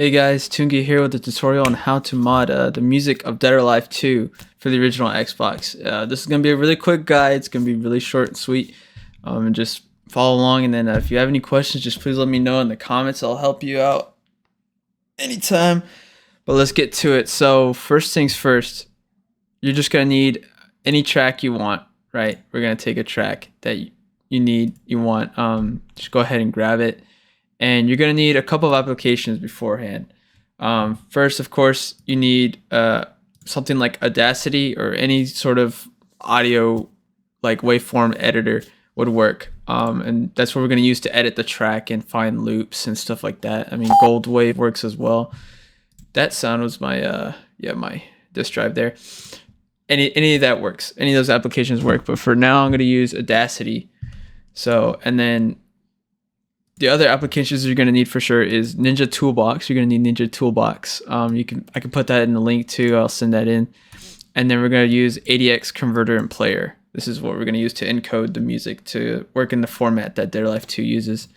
Hey guys, Tungi here with a tutorial on how to mod the music of Dead or Alive 2 for the original Xbox. This is going to be a really quick guide. It's going to be really short and sweet. And just follow along, and then if you have any questions, just please let me know in the comments. I'll help you out anytime. But let's get to it. So first things first, you're just going to need any track you want, right? We're going to take a track that you want. Just go ahead and grab it. And you're going to need a couple of applications beforehand. First, of course, you need something like Audacity or any sort of audio like waveform editor would work. And that's what we're going to use to edit the track and find loops and stuff like that. I mean, Gold Wave works as well. That sound was my my disk drive there. Any of that works. Any of those applications work. But for now, I'm going to use Audacity. So, and then the other applications you're going to need for sure is Ninja Toolbox. You're going to need Ninja Toolbox. I can put that in the link too. I'll send that in. And then we're going to use ADX Converter and Player. This is what we're going to use to encode the music to work in the format that Dead or Alive 2 uses.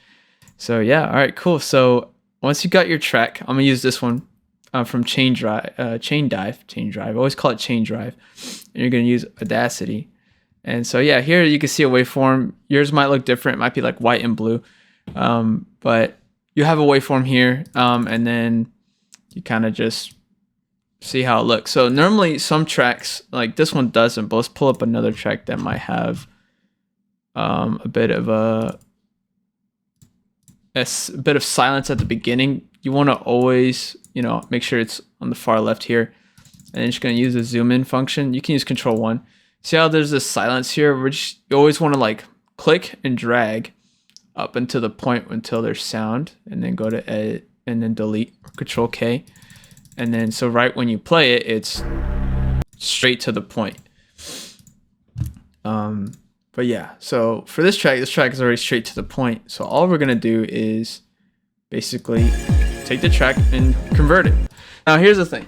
So yeah, all right, cool. So once you got your track, I'm going to use this one from Chain Drive. I always call it Chain Drive. And you're going to use Audacity. And so yeah, here you can see a waveform. Yours might look different. It might be like white and blue. But you have a waveform here, and then you kind of just see how it looks. So normally some tracks like this one doesn't, but let's pull up another track that might have a bit of silence at the beginning. You want to always, make sure it's on the far left here, and then just going to use the zoom in function. You can use Control 1. See how there's this silence here? You always want to like click and drag up until the point until there's sound, and then go to edit and then delete, Control K, and then so right when you play it, it's straight to the point. But yeah, so for this track is already straight to the point. So all we're gonna do is basically take the track and convert it. Now here's the thing: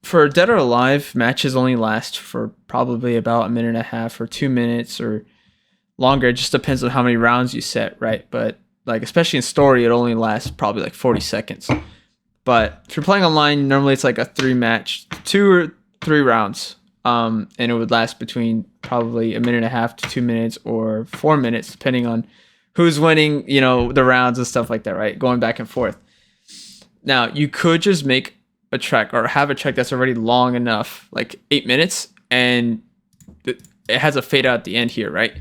for Dead or Alive, matches only last for probably about a minute and a half or 2 minutes or longer. It just depends on how many rounds you set, right? But like, especially in story, it only lasts probably like 40 seconds. But if you're playing online, normally it's like a 2 or 3 rounds. And it would last between probably a minute and a half to 2 minutes or 4 minutes, depending on who's winning, the rounds and stuff like that, right? Going back and forth. Now, you could just make a track or have a track that's already long enough, like 8 minutes, and it has a fade out at the end here, right?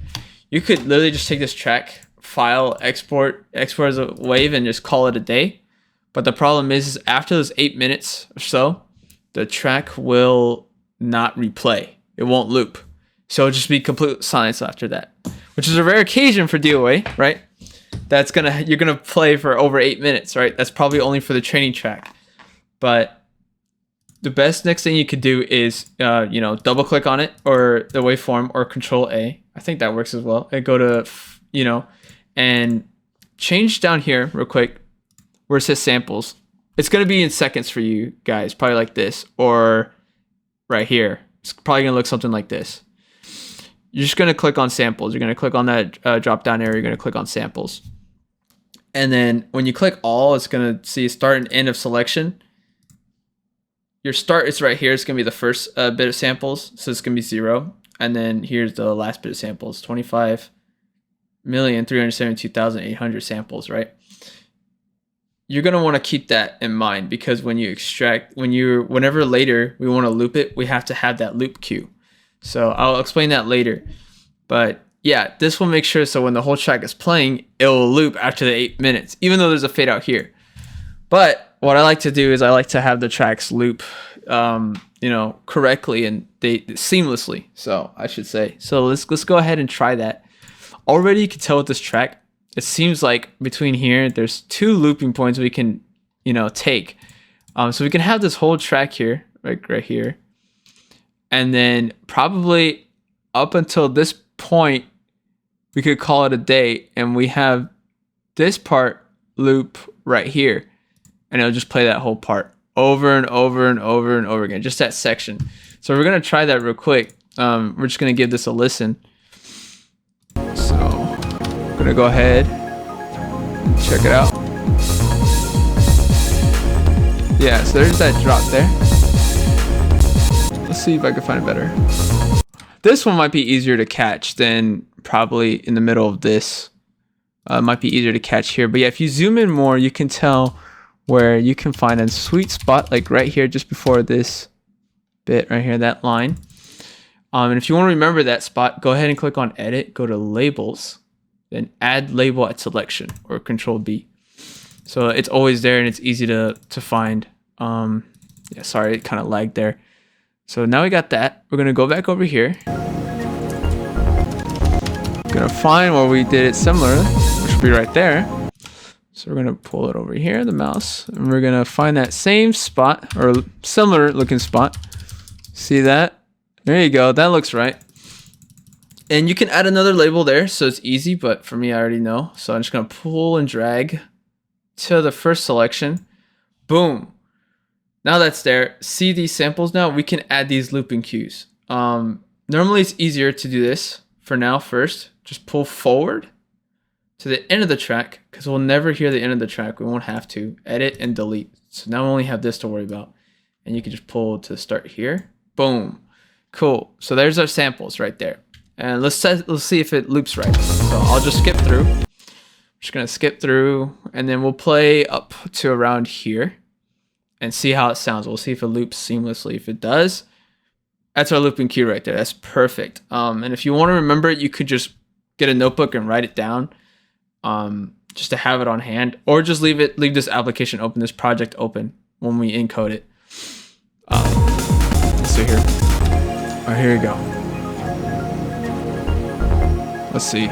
You could literally just take this track, file, export as a wave, and just call it a day. But the problem is after those 8 minutes or so, the track will not replay. It won't loop. So it'll just be complete silence after that, which is a rare occasion for DOA, right? You're gonna play for over 8 minutes, right? That's probably only for the training track. But the best next thing you could do is, double click on it or the waveform or Control A. I think that works as well. And go to, and change down here real quick where it says samples. It's going to be in seconds for you guys, probably like this, or right here. It's probably going to look something like this. You're just going to click on samples. You're going to click on that drop down area. You're going to click on samples. And then when you click all, it's going to see start and end of selection. Your start is right here. It's going to be the first bit of samples. So it's going to be 0. And then here's the last bit of samples, 25,372,800 samples, right? You're going to want to keep that in mind, because when you extract, whenever later we want to loop it, we have to have that loop cue. So I'll explain that later. But yeah, this will make sure so when the whole track is playing, it will loop after the 8 minutes, even though there's a fade out here. But what I like to do is I like to have the tracks loop, correctly and seamlessly. So I should say. So let's go ahead and try that. Already you can tell with this track, it seems like between here, there's 2 looping points we can, take. So we can have this whole track here, right here, and then probably up until this point, we could call it a day, and we have this part loop right here. And it'll just play that whole part over and over and over and over again, just that section. So we're going to try that real quick. We're just going to give this a listen. So I'm going to go ahead and check it out. Yeah, so there's that drop there. Let's see if I can find it better. This one might be easier to catch than probably in the middle of this. Might be easier to catch here. But yeah, if you zoom in more, you can tell where you can find a sweet spot, like right here, just before this bit right here, that line. And if you want to remember that spot, go ahead and click on Edit, go to Labels, then Add Label at Selection, or Control B. So it's always there and it's easy to find. Yeah, sorry, it kind of lagged there. So now we got that. We're gonna go back over here. We're gonna find where we did it similar, which will be right there. So we're gonna pull it over here, the mouse, and we're gonna find that same spot or similar looking spot. See that? There you go. That looks right. And you can add another label there, so it's easy. But for me, I already know. So I'm just gonna pull and drag to the first selection. Boom. Now that's there. See these samples now? We can add these looping cues. Normally it's easier to do this for now first. Just pull forward to the end of the track, because we'll never hear the end of the track. We won't have to. Edit and delete. So now we only have this to worry about. And you can just pull to start here. Boom. Cool. So there's our samples right there. And let's see if it loops right. So I'll just skip through. I'm just going to skip through, and then we'll play up to around here and see how it sounds. We'll see if it loops seamlessly. If it does, that's our looping cue right there. That's perfect. And if you want to remember it, you could just get a notebook and write it down, just to have it on hand, or just leave this application open, this project open when we encode it. Let's see here. All right, here we go. Let's see.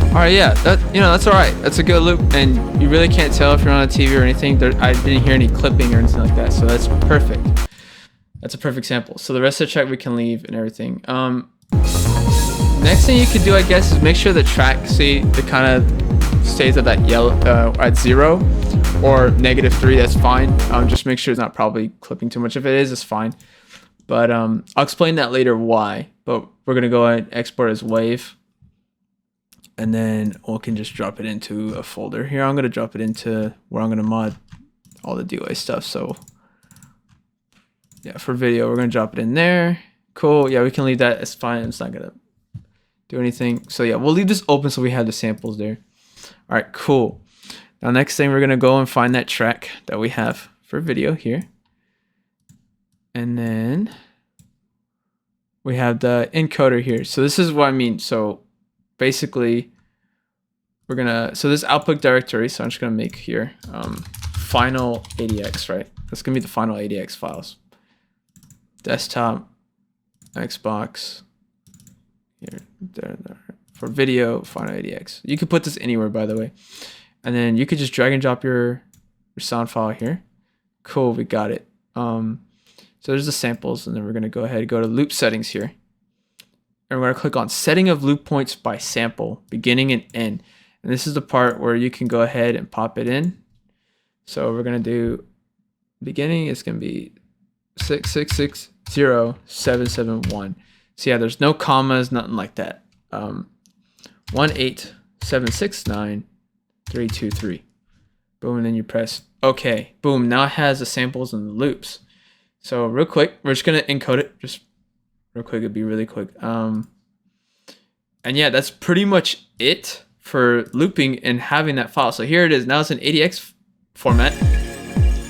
All right, yeah, that's all right. That's a good loop, and you really can't tell if you're on a TV or anything. I didn't hear any clipping or anything like that, so that's perfect. That's a perfect sample. So the rest of the track we can leave and everything. Next thing you could do, I guess, is make sure the track, see, it kind of stays at that yellow, at 0 or -3. That's fine. Just make sure it's not probably clipping too much. If it is, it's fine. But I'll explain that later why. But we're gonna go ahead and export as WAV. And then we can just drop it into a folder here. I'm going to drop it into where I'm going to mod all the DOA stuff. So yeah, for video, we're going to drop it in there. Cool. Yeah, we can leave that. It's fine. It's not going to do anything. So yeah, we'll leave this open so we have the samples there. All right, cool. Now, next thing, we're going to go and find that track that we have for video here. And then we have the encoder here. So this is what I mean. So basically, so this output directory, so I'm just gonna make here final ADX, right? That's gonna be the final ADX files. Desktop, Xbox, here, there. For video, final ADX. You can put this anywhere, by the way. And then you could just drag and drop your sound file here. Cool, we got it. So there's the samples, and then we're gonna go ahead and go to loop settings here. And we're going to click on setting of loop points by sample, beginning and end. And this is the part where you can go ahead and pop it in. So we're going to do beginning. It's going to be 6660771. So yeah, there's no commas, nothing like that. 18769 Boom, and then you press OK. Boom, now it has the samples and the loops. So real quick, we're just going to encode it. Just real quick, it'd be really quick. And yeah, that's pretty much it for looping and having that file. So here it is. Now it's in ADX format.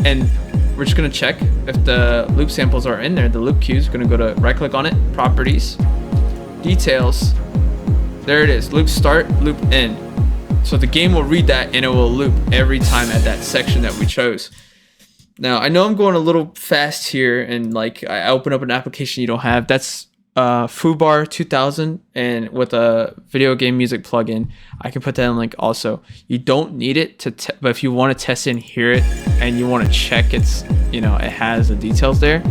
And we're just going to check if the loop samples are in there. The loop cues, we're going to go to right click on it, properties, details. There it is. Loop start, loop end. So the game will read that and it will loop every time at that section that we chose. Now, I know I'm going a little fast here, and like I open up an application you don't have. That's Foobar 2000, and with a video game music plugin, I can put that in link also. You don't need it to, but if you want to test it and hear it, and you want to check it has the details there.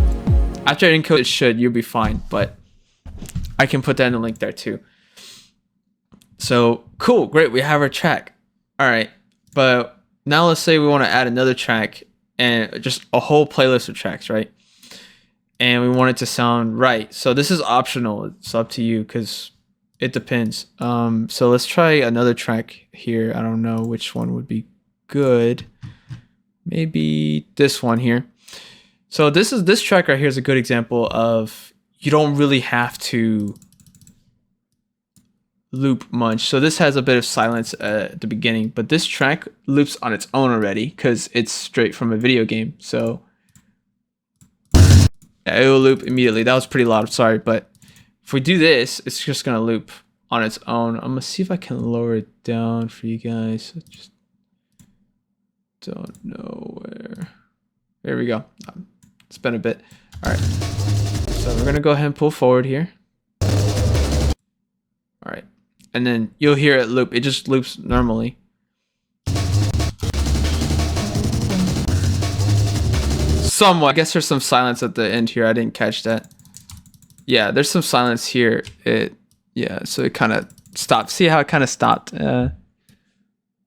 After I encode it, you'll be fine. But I can put that in the link there too. So cool, great. We have our track. All right, but now let's say we want to add another track. And just a whole playlist of tracks, right? And we want it to sound right. So this is optional. It's up to you, because it depends. So let's try another track here. I don't know which one would be good. Maybe this one here. So this track right here is a good example of you don't really have to loop much. So this has a bit of silence at the beginning, but this track loops on its own already because it's straight from a video game. So yeah, it will loop immediately. That was pretty loud, sorry, but if we do this, it's just gonna loop on its own. I'm gonna see if I can lower it down for you guys. I just don't know where. There we go. It's been a bit. All right. So we're gonna go ahead and pull forward here. All right. And then you'll hear it loop. It just loops normally. Somewhat. I guess there's some silence at the end here. I didn't catch that. Yeah, there's some silence here. Yeah, so it kind of stopped. See how it kind of stopped? Didn't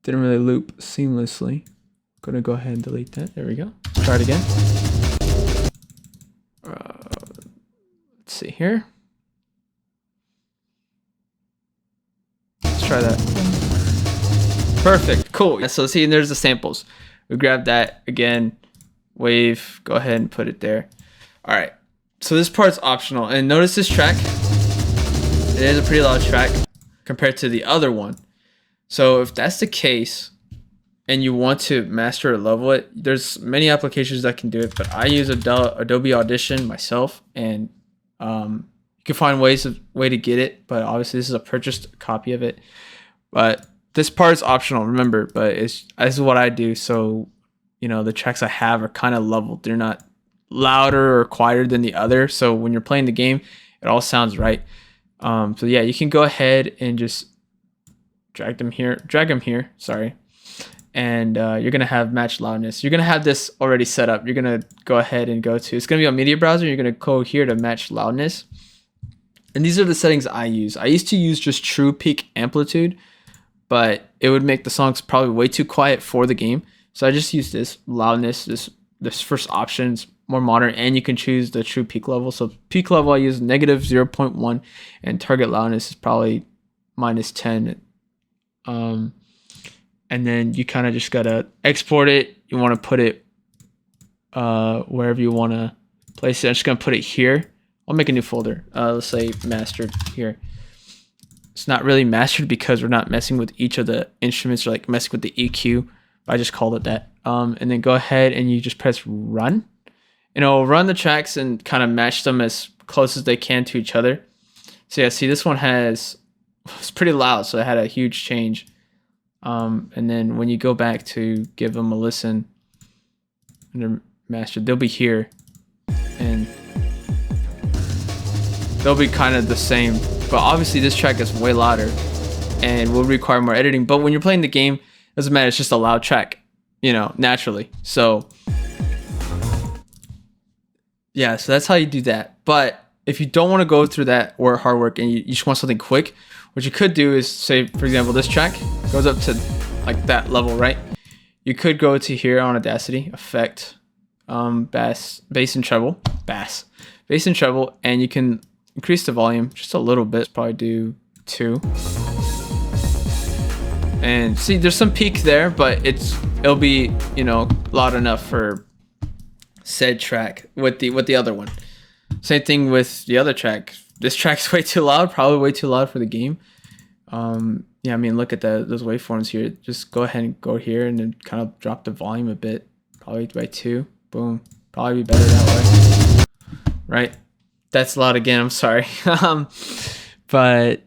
really loop seamlessly. I'm gonna go ahead and delete that. There we go. Let's try it again. Let's see here. Let's try that. Perfect. Cool. So see, there's the samples. We grab that again. Wave. Go ahead and put it there. All right. So this part's optional. And notice this track. It is a pretty loud track compared to the other one. So if that's the case and you want to master or level it, there's many applications that can do it, but I use Adobe Audition myself, and you can find way to get it, but obviously this is a purchased copy of it. But this part is optional, remember, but this is what I do. So, you know, the tracks I have are kind of leveled. They're not louder or quieter than the other. So when you're playing the game, it all sounds right. So yeah, you can go ahead and just drag them here, sorry. And you're gonna have match loudness. You're gonna have this already set up. You're gonna go ahead and it's gonna be on media browser. You're gonna go here to match loudness. And these are the settings I use. I used to use just true peak amplitude, but it would make the songs probably way too quiet for the game. So I just use this loudness, this first option. It's more modern, and you can choose the true peak level. So peak level I use negative 0.1, and target loudness is probably -10. And then you kind of just gotta export it. You want to put it wherever you want to place it. I'm just gonna put it here. I'll make a new folder. Let's say mastered here. It's not really mastered because we're not messing with each of the instruments or like messing with the EQ. I just called it that. And then go ahead and you just press run. And it'll run the tracks and kind of match them as close as they can to each other. So yeah, see this one it's pretty loud, so it had a huge change. And then when you go back to give them a listen under master, they'll be here and they'll be kind of the same, but obviously this track is way louder and will require more editing. But when you're playing the game, it doesn't matter, it's just a loud track, you know, naturally. So yeah, so that's how you do that. But if you don't want to go through that or hard work and you just want something quick, what you could do is say, for example, this track goes up to like that level, right? You could go to here on Audacity, effect, bass and treble, and you can increase the volume just a little bit. Probably do 2. And see, there's some peak there, but it'll be, you know, loud enough for said track with the other one. Same thing with the other track. This track's way too loud, probably way too loud for the game. Yeah, I mean, look at those waveforms here. Just go ahead and go here and then kind of drop the volume a bit, probably by 2. Boom, probably be better that way, right? That's loud again, I'm sorry. But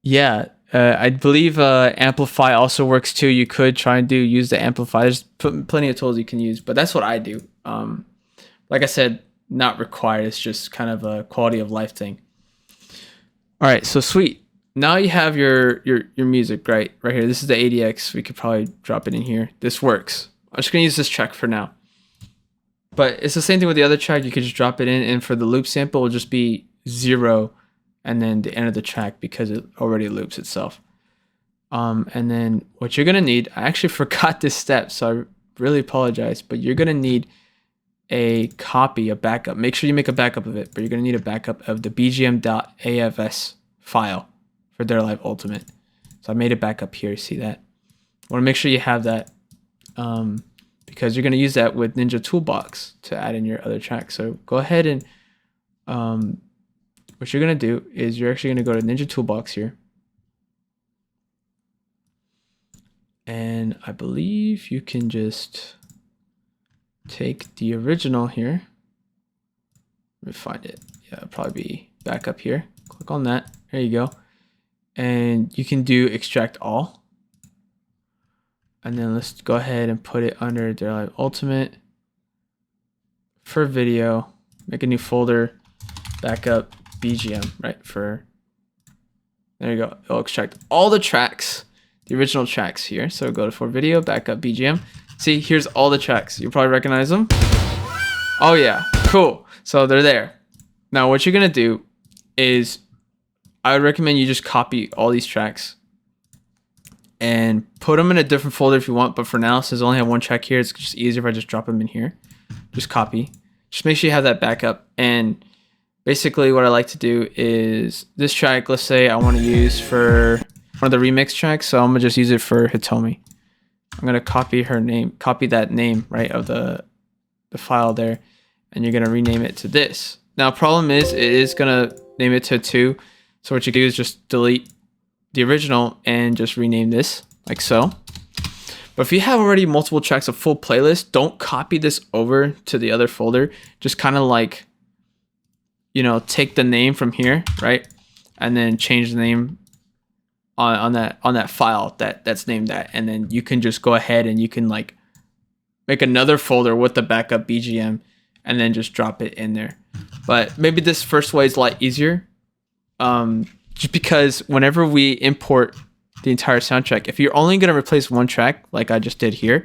yeah, I believe amplify also works too. You could try and use the amplify. There's plenty of tools you can use, but that's what I do. Like I said, not required. It's just kind of a quality of life thing. All right, so sweet. Now you have your music right here. This is the ADX. We could probably drop it in here. This works. I'm just gonna use this track for now. But it's the same thing with the other track. You could just drop it in, and for the loop sample, it'll just be 0, and then the end of the track because it already loops itself. And then what you're gonna need, I actually forgot this step, so I really apologize, but you're gonna need a backup. Make sure you make a backup of it, but you're gonna need a backup of the bgm.afs file. for Dead or Alive Ultimate. So I made it back up here. See that? Want to make sure you have that because you're going to use that with Ninja Toolbox to add in your other tracks. So go ahead and what you're going to do is you're actually going to go to Ninja Toolbox here. And I believe you can just take the original here. Let me find it. Yeah, it'll probably be back up here. Click on that. There you go. And you can do extract all. And then let's go ahead and put it under Dead or Alive Ultimate. For video, make a new folder, backup BGM, right? There you go. It'll extract all the tracks, the original tracks here. So go to for video, backup BGM. See, here's all the tracks. You probably recognize them. Oh yeah, cool. So they're there. Now what you're gonna do is, I would recommend you just copy all these tracks and put them in a different folder if you want. But for now, since I only have one track here, it's just easier if I just drop them in here. Just copy. Just make sure you have that backup. And basically what I like to do is this track, let's say I want to use for one of the remix tracks. So I'm gonna just use it for Hitomi. I'm gonna copy her name, copy that name, right, of the file there. And you're gonna rename it to this. Now problem is, it is gonna name it to 2. So what you do is just delete the original and just rename this like so. But if you have already multiple tracks, a full playlist, don't copy this over to the other folder. Just kind of like, you know, take the name from here, right? And then change the name on that file that's named that. And then you can just go ahead and you can like make another folder with the backup BGM and then just drop it in there. But maybe this first way is a lot easier. Just because whenever we import the entire soundtrack, if you're only going to replace one track like I just did here,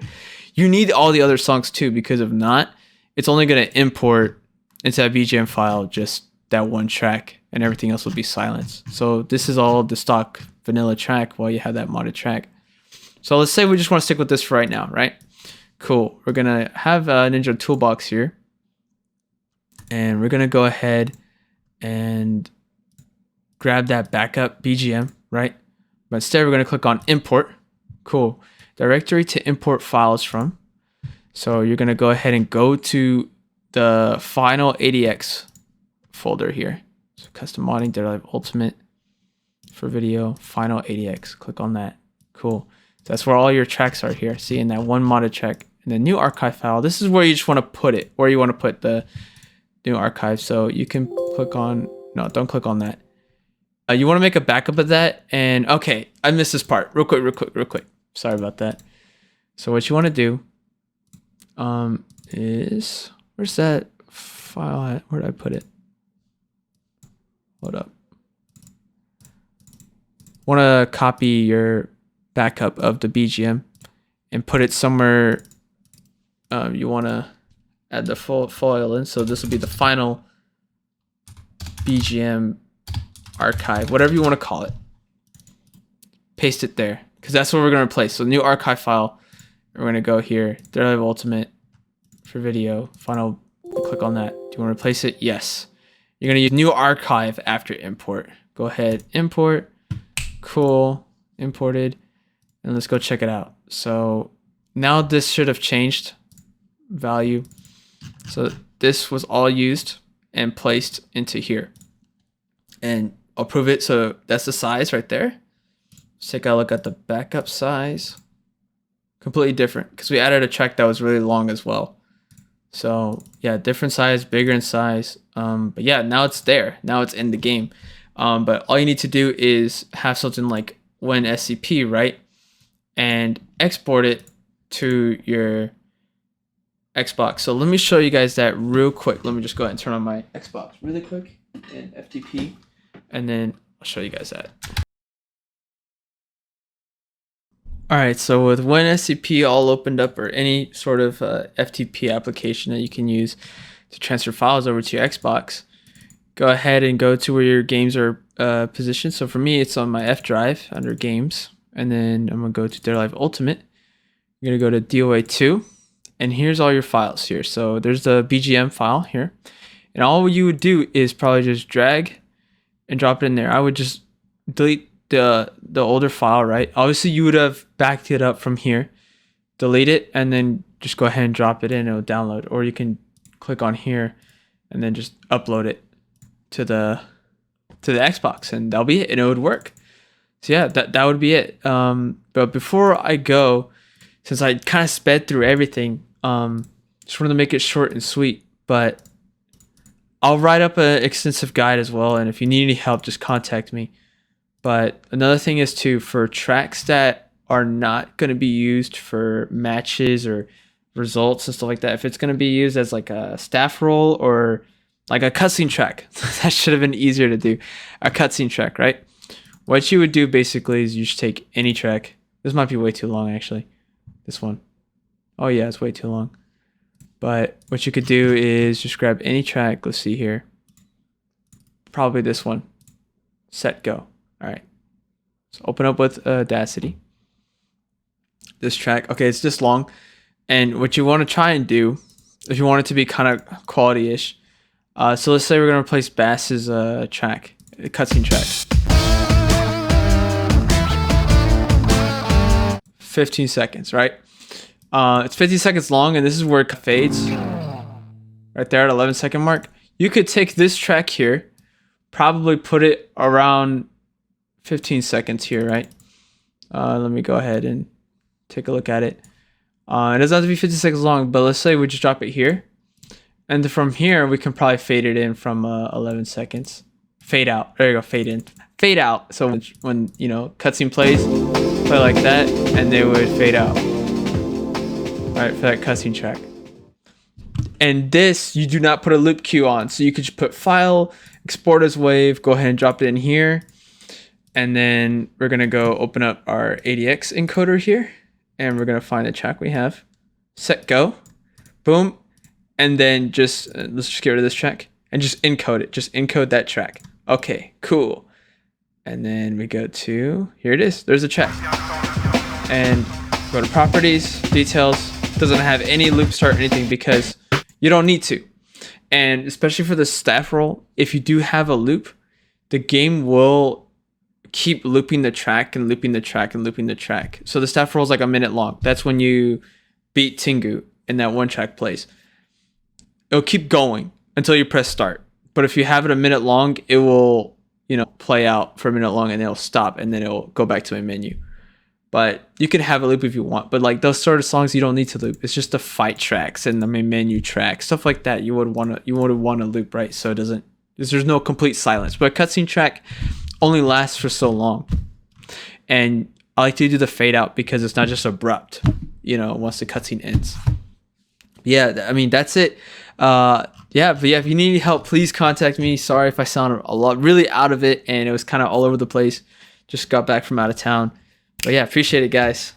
you need all the other songs too, because if not, it's only going to import into that BGM file just that one track and everything else will be silence. So this is all the stock vanilla track while you have that modded track. So let's say we just want to stick with this for right now, right? Cool. We're going to have a Ninja Toolbox here. And we're going to go ahead and grab that backup BGM, right? But instead we're going to click on import. Cool. Directory to import files from. So you're going to go ahead and go to the final ADX folder here. So custom modding, Dead or Alive Ultimate for video, final ADX. Click on that. Cool. So that's where all your tracks are here. See, in that one modded track. In the new archive file, this is where you just want to put it, where you want to put the new archive. So you can click on, no, don't click on that. You want to make a backup of that. And okay, I missed this part. Real quick. Sorry about that. So what you want to do is, where's that file at? Where did I put it? Hold up. Want to copy your backup of the BGM and put it somewhere. You want to add the full file in. So this will be the final BGM archive, whatever you want to call it. Paste it there because that's what we're going to replace. So new archive file, we're going to go here, Dead or Alive Ultimate for video, final, click on that. Do you want to replace it? Yes. You're going to use new archive after import. Go ahead, import. Cool, imported. And let's go check it out. So now this should have changed value. So this was all used and placed into here. And I'll prove it. So that's the size right there. Let's take a look at the backup size. Completely different because we added a track that was really long as well. So yeah, different size, bigger in size. But yeah, now it's there. Now it's in the game. But all you need to do is have something like WinSCP, right? And export it to your Xbox. So let me show you guys that real quick. Let me just go ahead and turn on my Xbox really quick in FTP, and then I'll show you guys that. All right, so with WinSCP all opened up, or any sort of FTP application that you can use to transfer files over to your Xbox, go ahead and go to where your games are positioned. So for me, it's on my F drive under games, and then I'm gonna go to Dead or Alive Ultimate. You're gonna go to DOA2, and here's all your files here. So there's the BGM file here, and all you would do is probably just drag and drop it in there. I would just delete the older file, right? Obviously you would have backed it up from here, delete it, and then just go ahead and drop it in, it'll download. Or you can click on here and then just upload it to the Xbox, and that'll be it, and it would work. So yeah, that would be it. But before I go, since I kind of sped through everything, just wanted to make it short and sweet, but I'll write up an extensive guide as well, and if you need any help, just contact me. But another thing is too, for tracks that are not going to be used for matches or results and stuff like that, if it's going to be used as like a staff roll or like a cutscene track, that should have been easier to do. A cutscene track, right? What you would do basically is you should take any track. This might be way too long actually. This one. Oh yeah, it's way too long. But what you could do is just grab any track. Let's see here. Probably this one. Set, go. All right. So open up with Audacity. This track. Okay, it's this long. And what you want to try and do, if you want it to be kind of quality-ish, so let's say we're going to replace Bass's track, cutscene track. 15 seconds, right? It's 50 seconds long, and this is where it fades. Right there at 11-second mark. You could take this track here, probably put it around 15 seconds here, right? Let me go ahead and take a look at it. It doesn't have to be 50 seconds long, but let's say we just drop it here. And from here, we can probably fade it in from 11 seconds. Fade out. There you go, fade in. Fade out. So when you know, cutscene plays, play like that, and they would fade out. Right, for that cutscene track. And this, you do not put a loop queue on. So you could just put file, export as wave, go ahead and drop it in here. And then we're going to go open up our ADX encoder here. And we're going to find the track we have. Set, go. Boom. And then just, let's just get rid of this track. And just encode it. Just encode that track. Okay, cool. And then we go to, here it is. There's the track. And go to properties, details. Doesn't have any loop start or anything because you don't need to. And especially for the staff roll, if you do have a loop, the game will keep looping the track and looping the track and looping the track. So the staff roll is like a minute long. That's when you beat Tengu and that one track plays. It'll keep going until you press start. But if you have it a minute long, it will, you know, play out for a minute long and it'll stop and then it'll go back to a menu. But you can have a loop if you want. But like those sort of songs, you don't need to loop. It's just the fight tracks and the main menu tracks, stuff like that. You would want to loop, right? So it doesn't. There's no complete silence. But a cutscene track only lasts for so long. And I like to do the fade out because it's not just abrupt. You know, once the cutscene ends. Yeah, I mean that's it. Yeah, but yeah, if you need any help, please contact me. Sorry if I sounded really out of it and it was kind of all over the place. Just got back from out of town. But yeah, appreciate it, guys.